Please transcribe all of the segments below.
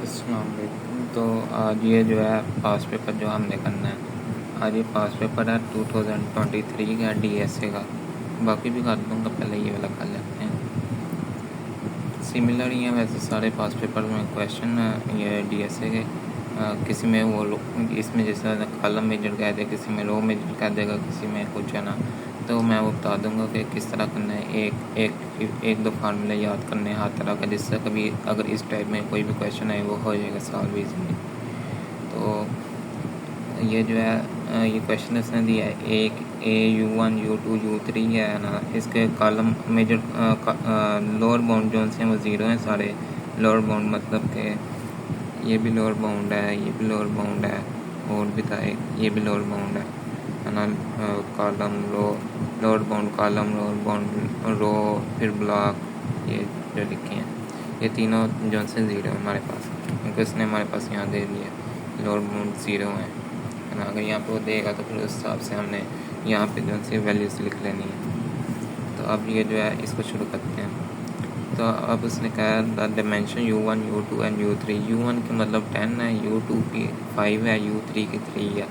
अस्सलाम वालेकुम। तो आज ये जो है पास पेपर जो हमने करना है, आज ये पास पेपर है 2023 का डीएसए का। बाकी भी कर दूँगा, पहले ये वाला कर लेते हैं। सिमिलर ही हैं वैसे सारे पास पेपर में क्वेश्चन ये डीएसए के। किसी में वो इसमें जैसे कॉलम मेजर कह दे, किसी में रो मेजर कह देगा, किसी में कुछ है ना। तो मैं वो बता दूंगा कि किस तरह करना है। एक दो फार्मूले याद करने हैं हर तरह का, जिससे कभी अगर इस टाइप में कोई भी क्वेश्चन है वो हो जाएगा सॉल्व इजीली। तो ये जो है ये क्वेश्चन इसने दिया है, एक U1 U2 U3 है ना। इसके कॉलम मेजर लोअर बाउंड जो हैं वो ज़ीरो हैं सारे। लोअर बाउंड मतलब कि ये भी लोअर बाउंड है, ये भी लोअर बाउंड है, और भी था एक, ये भी लोअर बाउंड है ना। Column row, lower bound column, lower bound row, फिर ब्लॉक, ये जो लिखे हैं ये तीनों जो से ज़ीरो है हमारे पास, क्योंकि इसने हमारे पास यहाँ दे दिया लोअर बाउंड ज़ीरो है ना। अगर यहाँ पे वो देगा तो फिर उस हिसाब से हमने यहाँ पे जो से वैल्यूज़ लिख लेनी है। तो अब ये जो है इसको शुरू करते हैं। तो अब उसने कहा the dimension U1 U2 and U3। U1 की मतलब 10 है, U2 की 5 है, U3 की 3 है।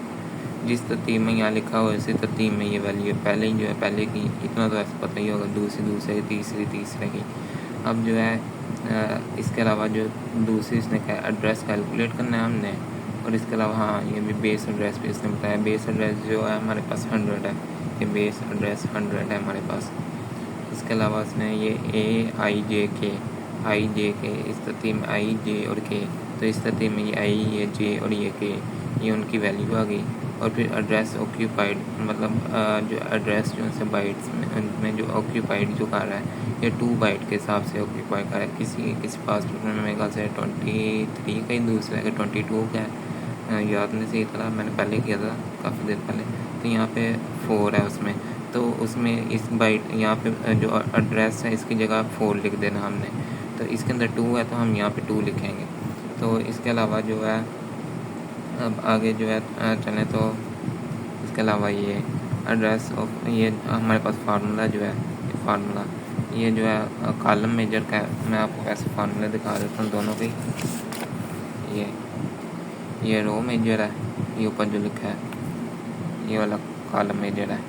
जिस तरतीब में यहाँ लिखा हुआ इसी तरतीब में ये वैल्यू है। पहले ही जो है पहले की इतना तो ऐसे पता ही होगा, दूसरी तीसरे की। अब जो है इसके अलावा जो दूसरी इसने कहा एड्रेस कैलकुलेट करना है हमने, और इसके अलावा हाँ ये भी बेस एड्रेस भी इसने बताया। बेस एड्रेस जो है हमारे पास 100 है, ये बेस एड्रेस 100 है हमारे पास। इसके अलावा इसने ये आई जे के इस तरतीब में आई जे और के, तो इस तरतीब में ये आई, ये जे और ये के, ये उनकी वैल्यू आ गई। और फिर एड्रेस ऑक्यूपाइड मतलब जो एड्रेस जो है बाइट्स में जो ऑक्यूपाइड जो कर रहा है, ये 2 बाइट के हिसाब से ऑक्यूपाई कर रहा है। किसी पास में मेरे ख्याल से 23 का ही, दूसरे का 22 का है, याद नहीं सही तरह, मैंने पहले किया था काफ़ी देर पहले। तो यहाँ पे 4 है उसमें, तो उसमें इस बाइट यहाँ पे जो एड्रेस है इसकी जगह 4 लिख देना हमने। तो इसके अंदर 2 है तो हम यहाँ पे 2 लिखेंगे। तो इसके अलावा जो है अब आगे जो है चलें तो इसके अलावा ये एड्रेस ऑफ ये हमारे पास फार्मूला जो है, ये फार्मूला ये जो है कॉलम मेजर का है। मैं आपको ऐसे फार्मूले दिखा देता हूँ दोनों के। ये रो मेजर है, ये ऊपर जो लिखा है ये वाला कॉलम मेजर है।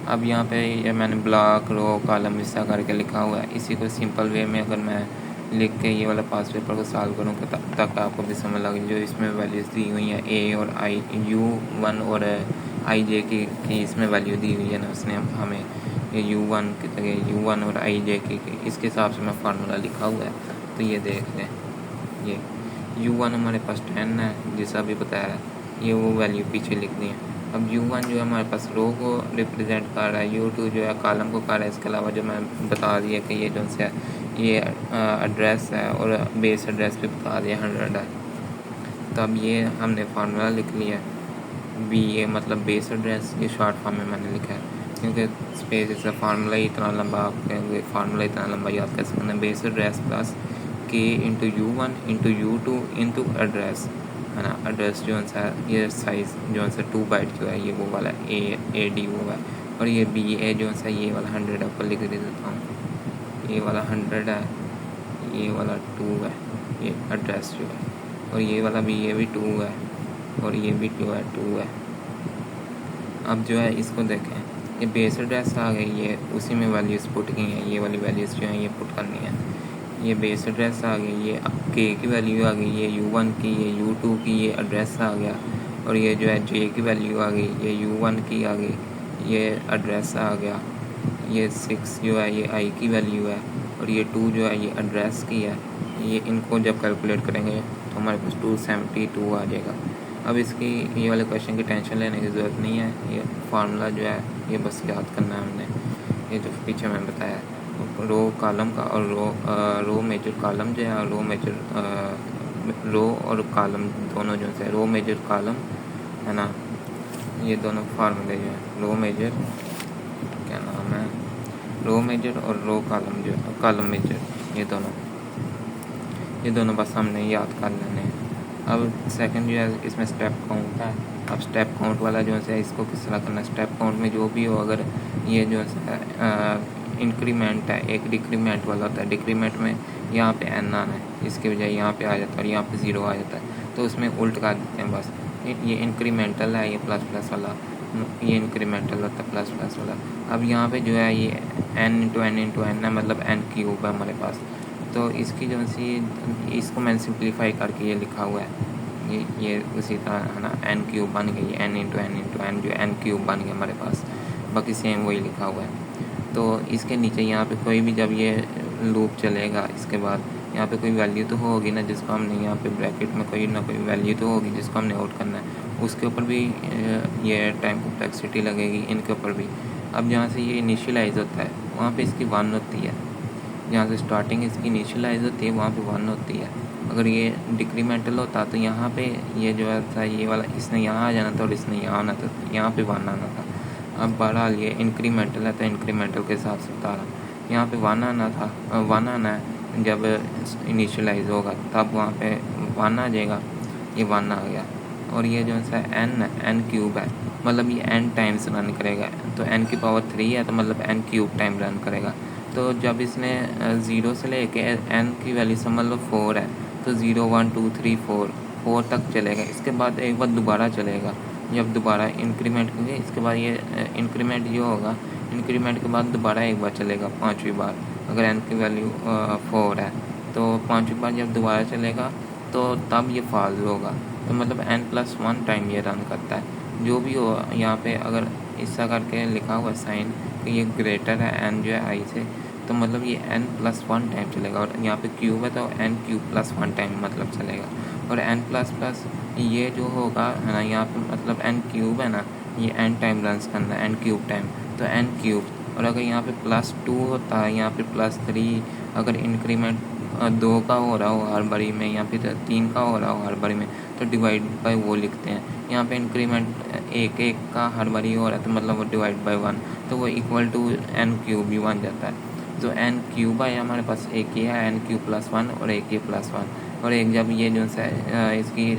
अब यहाँ पे ये मैंने ब्लॉक रो कॉलम हिस्सा करके लिखा हुआ है। इसी को सिंपल वे में अगर मैं लिख के ये वाला पास पेपर को सॉल्व करूँ तक आपको भी समझ लगे। जो इसमें वैल्यूज़ दी हुई हैं ए और आई, U1 और आई जे की इसमें वैल्यू दी हुई है ना उसने हमें, ये U1 की जगह U1 और आई जे की इसके हिसाब से मैं फार्मूला लिखा हुआ है। तो ये देख लें, ये U1 हमारे पास 10 है जैसा भी बताया, ये वो वैल्यू पीछे लिख दी है। अब U1 जो है हमारे पास रो को रिप्रेजेंट कर रहा है, U2 जो है कॉलम को कर रहा है। इसके अलावा जो मैं बता दिया कि ये जो है ये एड्रेस है, और बेस एड्रेस भी बता दिया 100 है। तो अब ये हमने फार्मूला लिख लिया है, बी ए मतलब बेस एड्रेस, ये शॉर्ट फॉर्म में मैंने लिखा है क्योंकि स्पेस इसका फार्मूला ही इतना लंबा, आप कहेंगे फार्मूला इतना लंबा याद कर सकते हैं। बेस एड्रेस प्लस के into U1 into U2 into address है ना। एड्रेस जो है ये साइज़ जो है 2 बाइट जो है ये वो वाला ए डी वो है, और ये बी ए जो है ये वाला 100 ऊपर लिख दे देता हूँ। ये वाला 100 है, ये वाला 2 है, ये एड्रेस जो है, और ये वाला भी ये भी 2 है, और ये भी 2 है। अब जो है इसको देखें, ये बेस एड्रेस आ गई, ये उसी में वैल्यूज़ पुट की हैं, ये वाली वैल्यूज़ जो हैं ये पुट करनी है। ये बेस एड्रेस आ गई, ये के की वैल्यू आ गई, ये U1 की, ये U2 की, ये एड्रेस आ गया, और ये जो है जे की वैल्यू आ गई, ये U1 की आ गई, ये एड्रेस आ गया। ये 6 जो है ये आई की वैल्यू है, और ये 2 जो है ये एड्रेस की है। ये इनको जब कैलकुलेट करेंगे तो हमारे पास 272 आ जाएगा। अब इसकी ये वाले क्वेश्चन की टेंशन लेने की ज़रूरत नहीं है, ये फार्मूला जो है ये बस याद करना है हमने, ये जो पीछे मैंने बताया रो कॉलम का, और रो मेजर कॉलम जो है, रो और कॉलम दोनों जो है रो मेजर कॉलम है ना। ये दोनों फार्मूले जो है रो मेजर क्या नाम है, रो मेजर और रो कॉलम जो है कॉलम मेजर, ये दोनों बस हमने याद कर लेने हैं। अब सेकंड जो है इसमें स्टेप काउंट है। अब स्टेप काउंट वाला जो है इसको किस तरह करना है, स्टेप काउंट में जो भी हो, अगर ये जो है इंक्रीमेंट है, एक डिक्रीमेंट वाला होता है। डिक्रीमेंट में यहाँ पे n आना है, इसके बजाय यहाँ पे आ जाता है और यहाँ पे 0 आ जाता है, तो उसमें उल्ट कर देते हैं बस। ये इंक्रीमेंटल है, ये प्लस प्लस वाला, ये इंक्रीमेंटल होता है प्लस प्लस वाला। अब यहाँ पे जो है ये n इंटू एन है, मतलब n क्यूब है हमारे पास। तो इसकी जो सी, इसको मैंने सिंप्लीफाई करके ये लिखा हुआ है, ये उसी तरह है ना, n क्यूब बन गई, n इंटू एन जो n क्यूब बन गया हमारे पास, बाकी सेम वही लिखा हुआ है। तो इसके नीचे यहाँ पे कोई भी जब ये लूप चलेगा, इसके बाद यहाँ पे कोई वैल्यू तो होगी ना, जिसको हमने यहाँ पे ब्रैकेट में कोई ना कोई वैल्यू तो होगी जिसको हमने आउट करना है, उसके ऊपर भी ये टाइम कॉम्प्लेक्सिटी लगेगी, इनके ऊपर भी। अब जहाँ से ये इनिशियलाइज होता है वहाँ पे इसकी 1 होती है, जहाँ से स्टार्टिंग इसकी इनिशियलाइज होती है वहाँ पे 1 होती है। अगर ये डिक्रीमेंटल होता तो यहाँ पे ये जो था ये वाला, इसने यहाँ आ जाना था और इसने यहाँ आना था, यहाँ पे 1 आना था। अब बहरहाल ये इंक्रीमेंटल है तो इंक्रीमेंटल के हिसाब से बता रहा हूँ। यहाँ पे 1 आना था, 1 आना है, जब इनिशियलाइज होगा तब वहाँ पे 1 आ जाएगा, ये 1 आ गया। और ये जो सा n क्यूब है, मतलब ये n टाइम्स रन करेगा, तो n की पावर 3 है तो मतलब n क्यूब टाइम रन करेगा। तो जब इसने 0 से लेके n की वैल्यू समझ लो 4 है, तो 0 1 2 3 4 तक चलेगा। इसके बाद एक बार दोबारा चलेगा, जब दोबारा इंक्रीमेंट करेंगे, इसके बाद ये इंक्रीमेंट जो होगा, इंक्रीमेंट के बाद दोबारा एक बार चलेगा 5वीं बार। अगर n की वैल्यू 4 है तो 5वीं बार जब दोबारा चलेगा तो तब ये फॉल्स होगा, तो मतलब n+1 टाइम ये रन करता है। जो भी हो यहाँ पे अगर ऐसा करके लिखा हुआ साइन कि ये ग्रेटर है n जो है i से, तो मतलब ये n+1 टाइम चलेगा। और यहाँ पे क्यूब है तो n⁴+1 टाइम मतलब चलेगा। और n++ ये जो होगा है ना, यहाँ पे मतलब n क्यूब है ना, ये n टाइम रन करना है, n क्यूब टाइम, तो n क्यूब। और अगर यहाँ पे +2 होता है, यहाँ पे +3, अगर इंक्रीमेंट 2 का हो रहा हो हर बारी में, या फिर 3 का हो रहा हो हर बारी में, तो डिवाइड बाय वो लिखते हैं। यहाँ पे इंक्रीमेंट 1 का हर बारी हो रहा है तो मतलब वो डिवाइड बाय 1, तो वो इक्वल टू n क्यूब भी बन जाता है। तो n क्यूब है हमारे पास, एक ही है n⁴+1 और एक ही +1, और एक जब ये जो है इसकी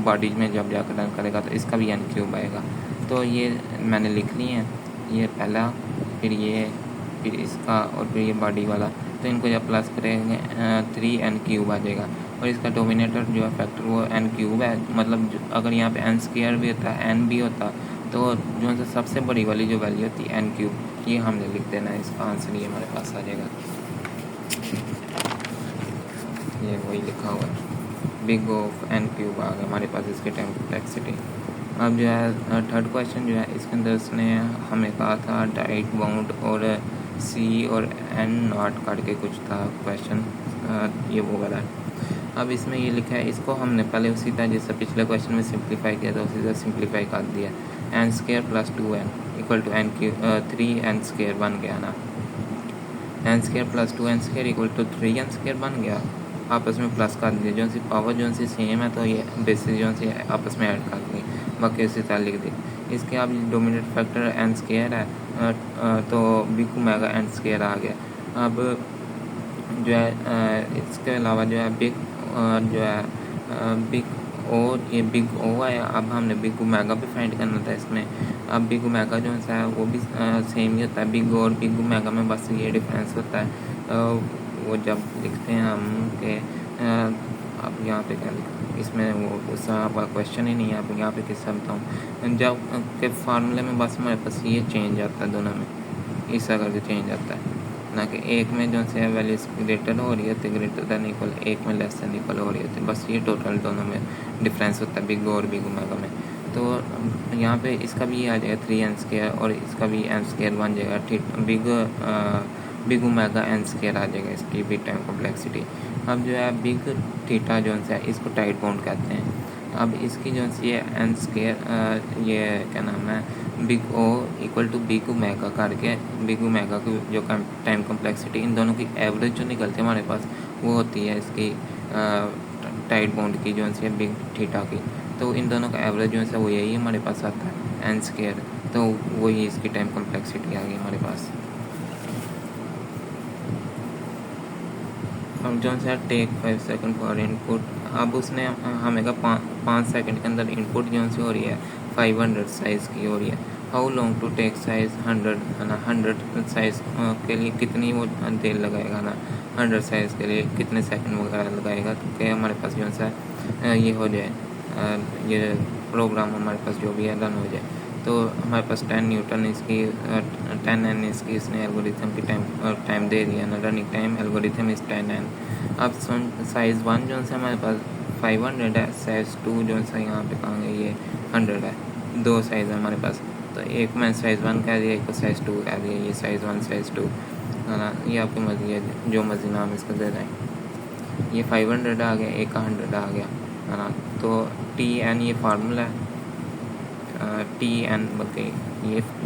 बॉडीज में जब जाकर रन करेगा तो इसका भी n क्यूब आएगा। तो ये मैंने लिख ली है, ये पहला, फिर ये, फिर इसका, और फिर ये बॉडी वाला। तो इनको जब प्लस करेंगे 3n क्यूब आ जाएगा। और इसका डोमिनेटर जो है फैक्टर वो n क्यूब है, मतलब अगर यहाँ पे n² भी होता है, n भी होता, तो जो है सबसे बड़ी वाली जो वैल्यू होती है n क्यूब, ये हमने लिख देना है। इसका आंसर ये हमारे पास आ जाएगा, ये वही लिखा हुआ है, बिग ऑफ n क्यूब आ गया हमारे पास इसके टाइम कॉम्प्लेक्सिटी। अब जो है थर्ड क्वेश्चन जो है, इसके अंदर उसने हमें कहा था डाइट बाउंड और C और n0 करके कुछ था क्वेश्चन, ये वो वाला है। अब इसमें ये लिखा है, इसको हमने पहले उसी तरह जैसे पिछले क्वेश्चन में सिंप्लीफाई किया था उसी तरह सिंप्लीफाई कर दिया। n² + 2n = 3n² बन गया ना, n² + 2n² = 3n² बन गया, आपस में प्लस कर दिया, जो सी पावर जो सी सेम है तो ये बेसिस जो सी आपस में ऐड कर दी, बाकी उसी तरह लिख दी। इसके अब डोमिनेट फैक्टर n² है, तो बिग ओमेगा n² आ गया। अब जो है इसके अलावा जो है बिग ओ, ये बिग ओ है। अब हमने बिग ओमेगा भी फाइंड करना था इसमें। अब बिग ओमेगा जो है वो भी सेम ही होता है, बिग और बिग ओमेगा में बस ये डिफरेंस होता है, वो जब लिखते हैं हम के, अब यहाँ पे क्या लिखा, इसमें वो उसका क्वेश्चन ही नहीं है। अब यहाँ पे किससे बताऊँ, जब के फार्मूले में बस हमारे पास ये चेंज आता है, दोनों में इस करके चेंज आता है ना, कि एक में जो से वैल्यू ग्रेटर हो रही है तो ग्रेटर दैन इक्वल, एक में लेस दैन इक्वल हो रही है, तो बस ये टोटल दोनों में डिफरेंस होता है बिग और बिग ओमेगा में। तो यहाँ पे इसका भी आ जाएगा 3n² और इसका भी n² बन जाएगा, ठीक। बिग ओमेगा n² आ जाएगा, इसकी भी टाइम कॉम्प्लेक्सिटी। अब जो है बिग थीटा जो है इसको टाइट बाउंड कहते हैं। अब इसकी जो है n², ये क्या नाम है, बिग O = बिग ओमेगा करके, बिग ओमेगा की जो टाइम कॉम्प्लेक्सिटी, इन दोनों की एवरेज जो निकलती है हमारे पास वो होती है इसकी टाइट बाउंड की जो है बिग थीटा की। तो इन दोनों का एवरेज जो है वो यही हमारे पास आता है n², तो वही इसकी टाइम कॉम्प्लेक्सिटी आ गई हमारे पास। अब जो है टेक 5 सेकंड फॉर इनपुट। अब उसने हमें का 5 सेकंड के अंदर इनपुट जो से हो रही है 500 साइज़ की हो रही है, how long to take size 100 है ना, 100 साइज के लिए कितनी वो देर लगाएगा ना, 100 साइज के लिए कितने सेकंड वगैरह लगाएगा, तो क्या हमारे पास जो सा ये हो जाए, ये प्रोग्राम हमारे पास जो भी है रन हो जाए। तो हमारे पास 10 न्यूटन इसकी 10 एन इसकी इसने एल्गोरिथम की टाइम दे दिया ना, रनिंग टाइम एल्गोरिथम इस 10 एन। अब साइज़ 1 जो सा हमारे पास 500 है, साइज़ 2 जो सा यहाँ पे कहेंगे ये 100 है, दो साइज़ है हमारे पास। तो एक मैं साइज़ 1 कह दिया, एक को साइज़ 2 कह दिया, ये साइज़ 1 साइज़ 2 है ना, ये आपकी मर्ज़ी है जो मर्ज़ी नाम इसको दे दें। ये 500 आ गया, एक का 100 आ गया है ना। तो टी एन ये फार्मूला है, टी एन बल्कि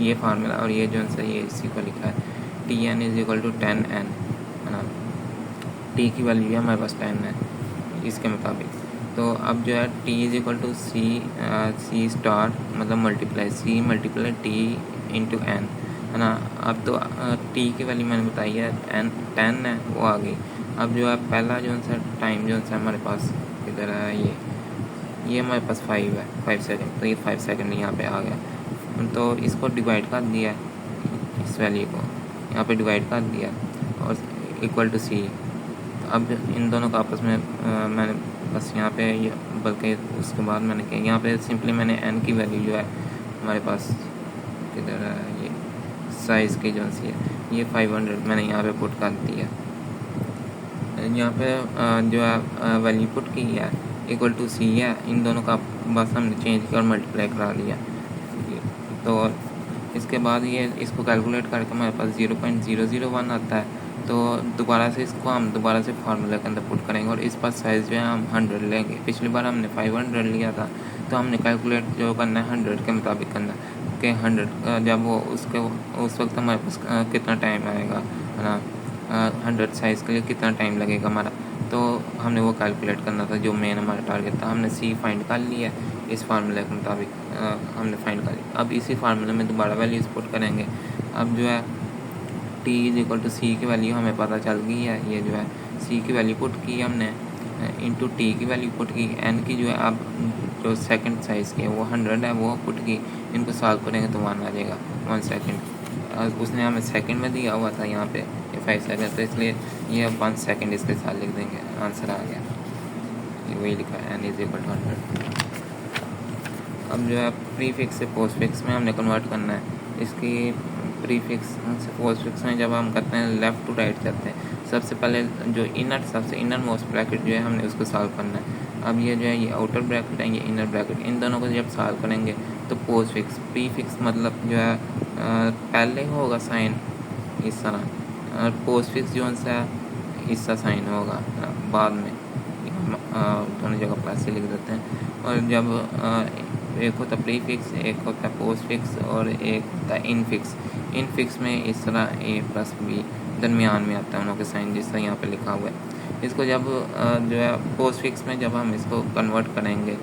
ये फार्मूला, और ये जो है ये इसी को लिखा है T N is equal to 10 N है ना। टी की वैल्यू है हमारे पास 10 है इसके मुताबिक। तो अब जो है T is equal to C star मतलब multiply C multiply T into N है ना। अब तो टी की वैल्यू मैंने बताई है एन 10 है, वो आ गई। अब जो है पहला जो सा टाइम जो सा हमारे पास इधर है, ये हमारे पास 5 है, 5 सेकंड, तो ये 5 सेकंड यहाँ पे आ गया। तो इसको डिवाइड कर दिया, इस वैल्यू को यहाँ पे डिवाइड कर दिया और इक्वल टू सी। अब इन दोनों का आपस में मैंने बस यहाँ पे बल्कि उसके बाद मैंने किया यहाँ पे सिंपली मैंने एन की वैल्यू जो है हमारे पास किधर है, ये साइज़ की जो सी है ये 500 मैंने यहाँ पे पुट कर दिया। यहाँ पे जो है वैल्यू पुट की है इक्वल टू सी है, इन दोनों का बस हमने चेंज किया और मल्टीप्लाई करा दिया। तो इसके बाद ये इसको कैलकुलेट करके हमारे पास 0.001 आता है। तो दोबारा से इसको हम दोबारा से फार्मूला के अंदर पुट करेंगे और इस बार साइज़ जो है हम 100 लेंगे। पिछली बार हमने 500 लिया था, तो हमने कैलकुलेट जो करना है 100 के मुताबिक करना है कि 100 जब वो उसके उस वक्त हमारे पास कितना टाइम आएगा है ना, 100 साइज़ के लिए कितना टाइम लगेगा हमारा। तो हमने वो कैलकुलेट करना था जो मेन हमारा टारगेट था। हमने सी फाइंड कर लिया इस फार्मूले के मुताबिक, हमने फाइंड कर लिया। अब इसी फार्मूले में दोबारा वैल्यूज़ पुट करेंगे। अब जो है टी इज इक्वल टू सी की वैल्यू हमें पता चल गई है, ये जो है सी की वैल्यू पुट की हमने इंटू टी की वैल्यू पुट की, एन की जो है अब जो सेकंड साइज़ की है वो 100 है, वो पुट की। इनको सॉल्व करेंगे तो 1 आ जाएगा, 1 सेकंड। उसने हमें सेकंड में दिया हुआ था यहाँ पे ये 5 सेकंड, तो इसलिए ये 1 सेकंड इसके साथ लिख देंगे, आंसर आ गया। ये वही लिखा है एन इज इक्वल टू 100। अब जो है प्रीफिक्स से पोस्टफिक्स में हमने कन्वर्ट करना है। इसकी प्रीफिक्स से पोस्टफिक्स में जब हम करते हैं लेफ़्ट टू राइट जाते हैं, सबसे पहले जो सबसे इनर मोस्ट ब्रैकेट जो है हमने उसको सॉल्व करना है। अब ये जो है ये आउटर ब्रैकेट है, ये इनर ब्रैकेट, इन दोनों को जब सॉल्व करेंगे तो पोस्टफिक्स प्रीफिक्स मतलब जो है पहले होगा साइन इस तरह, पोस्टफिक्स जो सा इसका साइन होगा बाद में, दोनों जगह प्लस से लिख देते हैं। और जब एक होता है प्रीफिक्स, एक होता है पोस्टफिक्स और एक होता है इनफिक्स। इनफिक्स में इस तरह ए प्लस बी दरमियान में आता है उनके साइन, जिस तरह यहाँ पे लिखा हुआ है। इसको जब जो है पोस्टफिक्स में जब हम इसको कन्वर्ट करेंगे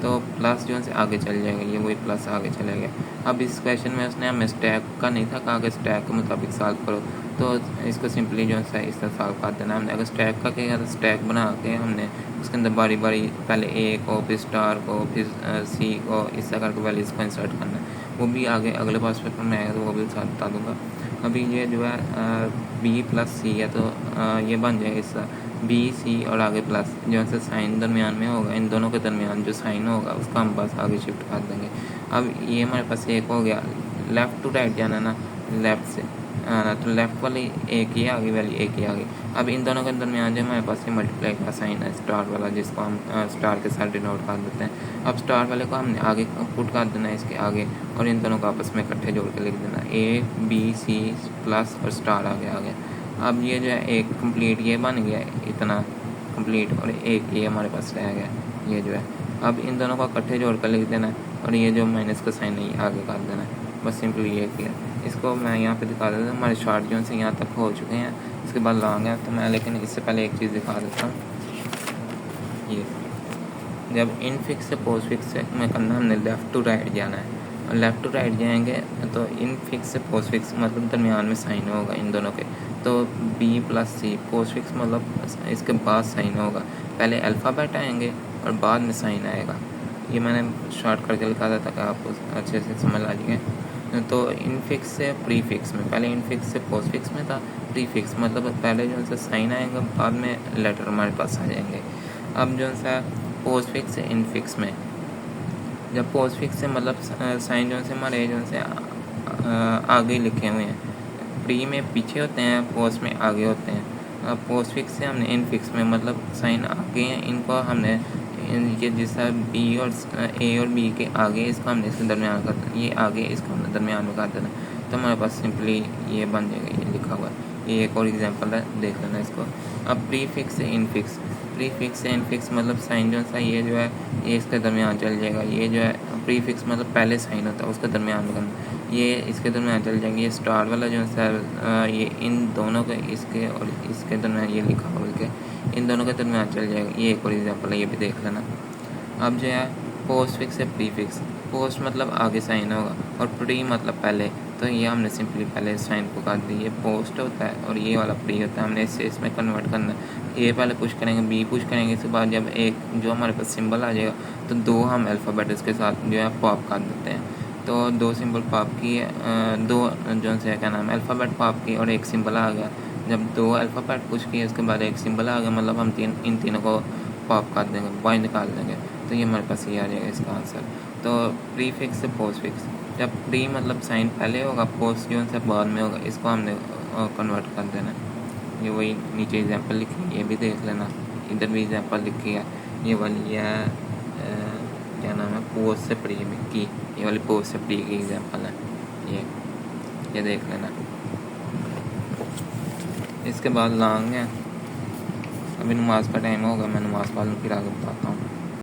तो प्लस जो है आगे चल जाएगा, ये वही प्लस आगे चलेगा। अब इस क्वेश्चन में उसने हमें स्टैक का नहीं था कहा कि स्टैक के मुताबिक सॉल्व करो, तो इसको सिंपली जो है इस तरह सॉल्व कर देना हमने। अगर स्टैक का किया तो स्टैक बना के हमने उसके अंदर बारी बारी पहले ए को फिर स्टार को फिर सी को इस तरह करके वैल्यूज़ को इंसर्ट करना है। वो भी आगे अगले पास पेपर में आएगा तो वो भी साथ बता दूँगा। अभी ये जो है बी प्लस सी है, तो ये बन जाएगा इसका बी सी और आगे प्लस जो है साइन दरमियान में होगा, इन दोनों के दरमियान जो साइन होगा उसका हम बस आगे शिफ्ट कर देंगे। अब ये हमारे पास एक हो गया, लेफ़्ट टू राइट जाना ना, लेफ़्ट से तो लेफ़्ट वाली एक ही आ गई वैल्यू, एक ही आ गई। अब इन दोनों के दरमियान जो हमारे पास ये मल्टीप्लाई का साइन है स्टार वाला, जिसको हम स्टार के साथ डिनोट कर देते हैं। अब स्टार वाले को हमने आगे पुट कर देना है इसके आगे, और इन दोनों को आपस में इकट्ठे जोड़ के लिख देना, ए बी सी प्लस और स्टार आगे आ गया। अब ये जो है एक कंप्लीट ये बन गया इतना कंप्लीट, और एक ये हमारे पास रह गया ये जो है। अब इन दोनों को इकट्ठे जोड़ कर लिख देना है, और ये जो माइनस का साइन है ये आगे कर देना है, बस सिंपली ये किया। इसको मैं यहाँ पे दिखा देता हूँ, हमारे शॉर्ट जो से यहाँ तक हो चुके हैं, इसके बाद लॉन्ग है तो मैं, लेकिन इससे पहले एक चीज़ दिखा देता हूँ। ये जब इनफिक्स से पोस्टफिक्स से में करना हमने लेफ़्ट टू राइट जाना है, और लेफ़्ट टू राइट जाएंगे तो इनफिक्स से पोस्टफिक्स मतलब दरमियान में साइन होगा इन दोनों के, तो बी प्लस सी पोस्टफिक्स मतलब इसके बाद साइन होगा, पहले अल्फ़ाबेट आएंगे और बाद में साइन आएगा। ये मैंने शॉर्ट करके लिखा था ताकि आपको अच्छे से समझ आ जाए। तो इनफिक्स से प्रीफिक्स में, पहले इनफिक्स से पोस्टफिक्स में था, प्रीफिक्स मतलब पहले जो सा साइन आएगा बाद में लेटर हमारे पास आ जाएंगे। अब जो सा पोस्टफिक्स से इनफिक्स में, जब पोस्टफिक्स से मतलब साइन जो से हमारे जो से आगे लिखे हुए हैं, प्री में पीछे होते हैं, पोस्ट में आगे होते हैं। अब पोस्टफिक्स से हमने इनफिक्स में मतलब साइन आगे हैं, इनको हमने ये जैसा बी और ए और बी के आगे इसका हमने इसके दरमियान कर देना, ये आगे इसका हमने दरमियान में कर देना, तो हमारे पास सिंपली ये बन जाएगा, ये लिखा हुआ है। ये एक और एग्जांपल है, देख लेना इसको। अब प्रीफिक्स से इनफिक्स, प्रीफिक्स से इनफिक्स मतलब साइन जो सा ये जो है ये इसके दरमियान चल जाएगा, ये जो है प्रीफिक्स मतलब पहले साइन होता है उसके दरमियान में करना, ये इसके दरमियान चल जाएंगे। ये स्टार वाला जो है ये इन दोनों के, इसके और इसके दरमियान ये लिखा हुआ के इन दोनों के दरमियान चल जाएगा। ये एक और एग्जांपल है, ये भी देख लेना। अब जो है पोस्ट फिक्स है प्रीफिक्स, पोस्ट मतलब आगे साइन होगा और प्री मतलब पहले, तो ये हमने सिंपली पहले साइन को काट दी, ये पोस्ट होता है और ये वाला प्री होता है, हमने इससे इसमें कन्वर्ट करना है। ये पहले पुश करेंगे, बी पुश करेंगे, इसके बाद जब एक जो हमारे पास सिंबल आ जाएगा तो दो हम अल्फ़ाबेट इसके साथ जो है पॉप कर देते हैं। तो दो सिंबल पॉप की, दो जो से क्या नाम है अल्फ़ाबेट पॉप की और एक सिंबल आ गया। जब दो अल्फ़ाबेट पुश किए उसके बाद एक सिंबल आ गया, मतलब हम इन तीनों को पॉप कर देंगे, बॉय निकाल देंगे, तो ये हमारे पास ये आ जाएगा इसका आंसर। तो प्री फिक्स से पोस्ट फिक्स, जब प्री मतलब साइन पहले होगा, पोस्ट जो है बाद में होगा, इसको हमने कन्वर्ट कर देना। ये वही नीचे एग्जांपल लिखी, ये भी देख लेना, इधर भी एग्जांपल लिखी है, ये वाली है क्या नाम है पोस्ट से प्री में की, ये वाली पोस्ट से प्री की एग्जांपल है, ये देख लेना। इसके बाद लॉन्ग है, अभी नमाज का टाइम होगा, मैं नमाज वालों फिर आगे बताता हूँ।